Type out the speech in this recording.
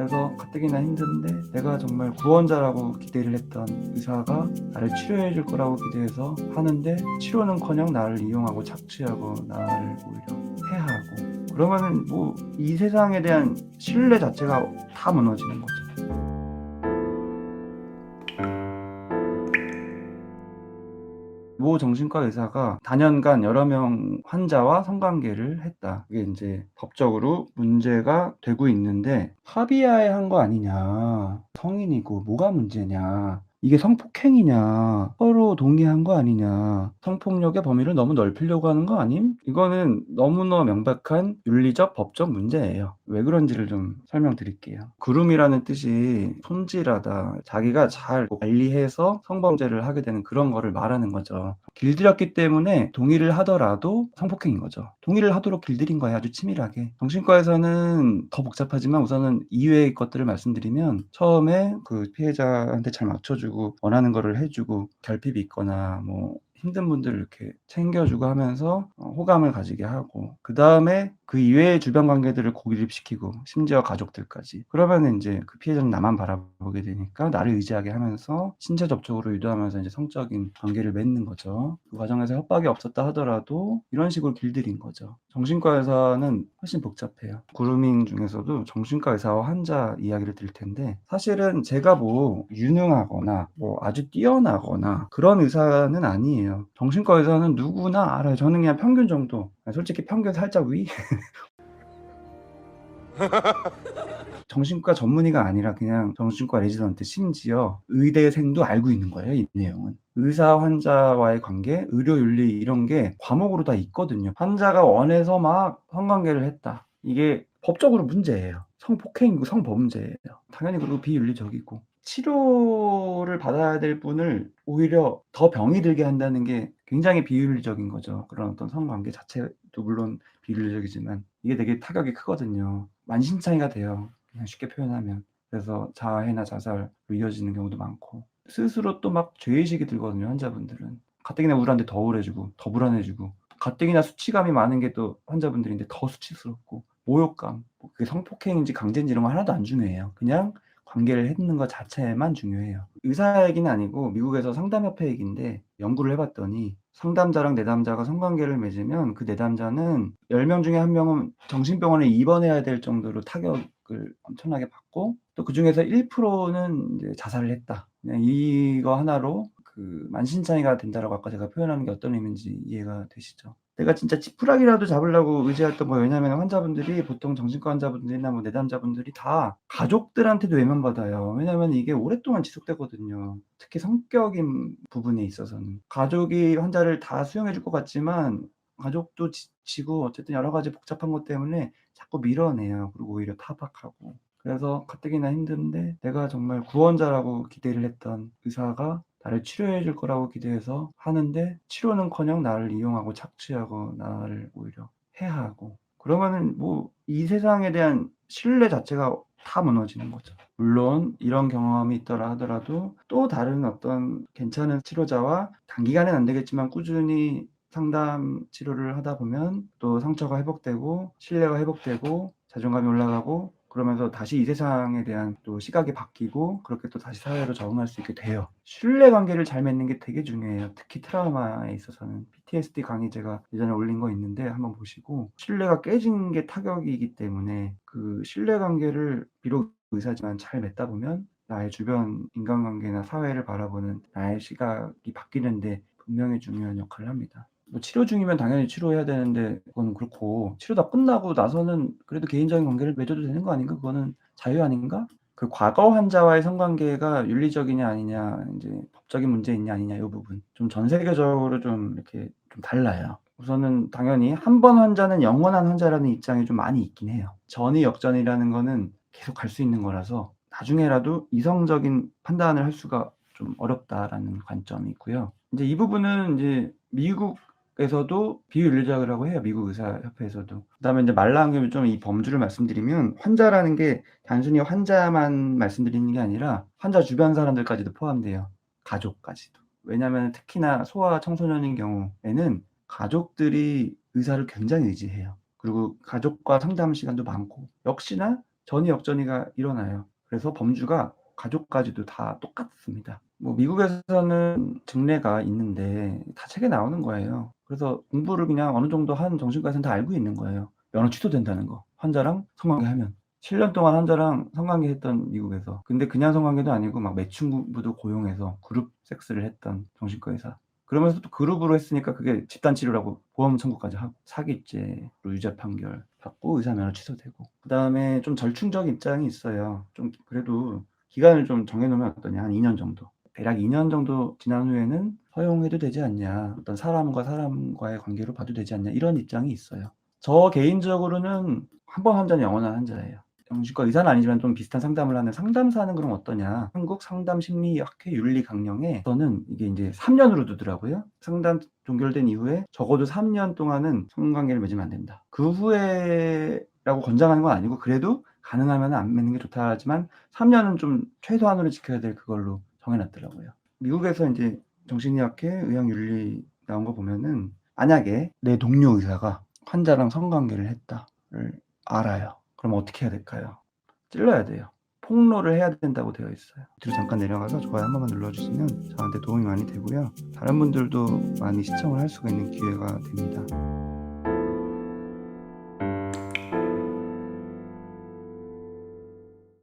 그래서 가뜩이나 힘든데 내가 정말 구원자라고 기대를 했던 의사가 나를 치료해 줄 거라고 기대해서 하는데 치료는커녕 나를 이용하고 착취하고 나를 오히려 해하고 그러면은 뭐 이 세상에 대한 신뢰 자체가 다 무너지는 거죠. 모 정신과 의사가 다년간 여러 명 환자와 성관계를 했다. 그게 인제 법적으로 문제가 되고 있는데 합의하에 한 거 아니냐. 성인이고 뭐가 문제냐. 이게 성폭행이냐. 서로 동의한 거 아니냐. 성폭력의 범위를 너무 넓히려고 하는 거 아님? 이거는 너무나 명백한 윤리적, 법적 문제예요. 왜 그런지를 좀 설명드릴게요. 그룸이라는 뜻이 손질하다, 자기가 잘 관리해서 성범죄를 하게 되는 그런 거를 말하는 거죠. 길들였기 때문에 동의를 하더라도 성폭행인 거죠. 동의를 하도록 길들인 거예요. 아주 치밀하게. 정신과에서는 더 복잡하지만 우선은 이외의 것들을 말씀드리면 처음에 그 피해자한테 잘 맞춰주고 원하는 거를 해주고 결핍이 있거나 뭐 힘든 분들을 이렇게 챙겨주고 하면서 호감을 가지게 하고 그다음에 그 이외의 주변 관계들을 고립시키고 심지어 가족들까지. 그러면은 인제 그 피해자는 나만 바라보게 되니까 나를 의지하게 하면서 신체 접촉으로 유도하면서 이제 성적인 관계를 맺는 거죠. 그 과정에서 협박이 없었다 하더라도 이런 식으로 길들인 거죠. 정신과 의사는 훨씬 복잡해요. 그루밍 중에서도 정신과 의사와 환자 이야기를 드릴 텐데 사실은 제가 뭐 유능하거나 뭐 아주 뛰어나거나 그런 의사는 아니에요. 정신과 의사는 누구나 알아요. 저는 그냥 평균 정도, 솔직히 평균 살짝 위? 정신과 전문의가 아니라 그냥 정신과 레지던트, 심지어 의대생도 알고 있는 거예요, 이 내용은. 의사 환자와의 관계, 의료 윤리 이런 게 과목으로 다 있거든요. 환자가 원해서 막 성관계를 했다. 이게 법적으로 문제예요. 성폭행이고 성범죄예요. 당연히 그리고 비윤리적이고. 치료를 받아야 될 분을 오히려 더 병이 들게 한다는 게 굉장히 비윤리적인 거죠. 그런 어떤 성관계 자체도 물론 비윤리적이지만 이게 되게 타격이 크거든요. 만신창이가 돼요. 그냥 쉽게 표현하면. 그래서 자해나 자살로 이어지는 경우도 많고 스스로 또 막 죄의식이 들거든요, 환자분들은. 가뜩이나 우울한데 더 우울해지고 더 불안해지고 가뜩이나 수치감이 많은 게 또 환자분들인데 더 수치스럽고 모욕감, 뭐 그게 성폭행인지 강제인지 이런 거 하나도 안 중요해요. 그냥 관계를 했는 것 자체만 중요해요. 의사 얘기는 아니고 미국에서 상담협회 얘기인데 연구를 해 봤더니 상담자랑 내담자가 성관계를 맺으면 그 내담자는 10명 중에 1명은 정신병원에 입원해야 될 정도로 타격을 엄청나게 받고 또 그중에서 1%는 이제 자살을 했다. 그냥 이거 하나로 그 만신창이가 된다라고 아까 제가 표현하는 게 어떤 의미인지 이해가 되시죠? 내가 진짜 지푸라기라도 잡으려고 의지했던 거예요. 왜냐하면 환자분들이 보통 정신과 환자분들이나 뭐 내담자분들이 다 가족들한테도 외면받아요. 왜냐하면 이게 오랫동안 지속되거든요. 특히 성격인 부분에 있어서는. 가족이 환자를 다 수용해 줄 것 같지만 가족도 지치고 어쨌든 여러 가지 복잡한 것 때문에 자꾸 밀어내요. 그리고 오히려 타박하고. 그래서 가뜩이나 힘든데 내가 정말 구원자라고 기대를 했던 의사가 나를 치료해 줄 거라고 기대해서 하는데 치료는커녕 나를 이용하고 착취하고 나를 오히려 해하고 그러면은 뭐 이 세상에 대한 신뢰 자체가 다 무너지는 거죠. 물론 이런 경험이 있더라 하더라도 또 다른 어떤 괜찮은 치료자와 단기간엔 안 되겠지만 꾸준히 상담 치료를 하다 보면 또 상처가 회복되고 신뢰가 회복되고 자존감이 올라가고 그러면서 다시 이 세상에 대한 또 시각이 바뀌고 그렇게 또 다시 사회로 적응할 수 있게 돼요. 신뢰 관계를 잘 맺는 게 되게 중요해요. 특히 트라우마에 있어서는. PTSD 강의 제가 예전에 올린 거 있는데 한번 보시고 신뢰가 깨진 게 타격이기 때문에 그 신뢰 관계를 비록 의사지만 잘 맺다 보면 나의 주변 인간관계나 사회를 바라보는 나의 시각이 바뀌는 데 분명히 중요한 역할을 합니다. 뭐 치료 중이면 당연히 치료해야 되는데 그거는 그렇고 치료 다 끝나고 나서는 그래도 개인적인 관계를 맺어도 되는 거 아닌가? 그거는 자유 아닌가? 그 과거 환자와의 성관계가 윤리적이냐 아니냐 인제 법적인 문제 있냐 아니냐 요 부분 좀 전 세계적으로 좀 이렇게 좀 달라요. 우선은 당연히 한 번 환자는 영원한 환자라는 입장이 좀 많이 있긴 해요. 전이 역전이라는 거는 계속 갈 수 있는 거라서 나중에라도 이성적인 판단을 할 수가 좀 어렵다라는 관점이 있고요. 인제 이 부분은 인제 미국에서도 비윤리적이라고 해요, 미국 의사협회에서도. 그다음에 인제 말 나온 김에 좀 이 범주를 말씀드리면 환자라는 게 단순히 환자만 말씀드리는 게 아니라 환자 주변 사람들까지도 포함돼요, 가족까지도. 왜냐하면 특히나 소아 청소년인 경우에는 가족들이 의사를 굉장히 의지해요. 그리고 가족과 상담 시간도 많고 역시나 전이 역전이가 일어나요. 그래서 범주가 가족까지도 다 똑같습니다. 뭐 미국에서는 증례가 있는데 다 책에 나오는 거예요. 그래서 공부를 그냥 어느 정도 한 정신과에서는 다 알고 있는 거예요. 면허 취소된다는 거. 환자랑 성관계하면. 7년 동안 환자랑 성관계했던 미국에서. 근데 그냥 성관계도 아니고 막 매춘부도 고용해서 그룹 섹스를 했던 정신과 의사. 그러면서 또 그룹으로 했으니까 그게 집단 치료라고 보험 청구까지 하고 사기죄로 유죄 판결 받고 의사 면허 취소되고. 그다음에 좀 절충적 입장이 있어요. 좀 그래도 기간을 좀 정해 놓으면 어떠냐. 한 2년 정도. 대략 2년 정도 지난 후에는 허용해도 되지 않냐. 어떤 사람과 사람과의 관계로 봐도 되지 않냐. 이런 입장이 있어요. 저 개인적으로는 한 번 환자는 영원한 환자예요. 정신과 의사는 아니지만 좀 비슷한 상담을 하는 상담사는 그럼 어떠냐. 한국 상담심리학회 윤리강령에서는 이게 이제 3년으로 두더라고요. 상담 종결된 이후에 적어도 3년 동안은 성관계를 맺으면 안 된다. 그 후에라고 권장하는 건 아니고 그래도 가능하면 안 맺는 게 좋다 하지만 3년은 좀 최소한으로 지켜야 될 그걸로 정해놨더라고요. 미국에서 이제 정신의학회 의학윤리 나온 거 보면은 만약에 내 동료 의사가 환자랑 성관계를 했다를 알아요. 그럼 어떻게 해야 될까요? 찔러야 돼요. 폭로를 해야 된다고 되어 있어요. 뒤로 잠깐 내려가서 좋아요 한 번만 눌러주시면 저한테 도움이 많이 되고요. 다른 분들도 많이 시청을 할 수가 있는 기회가 됩니다.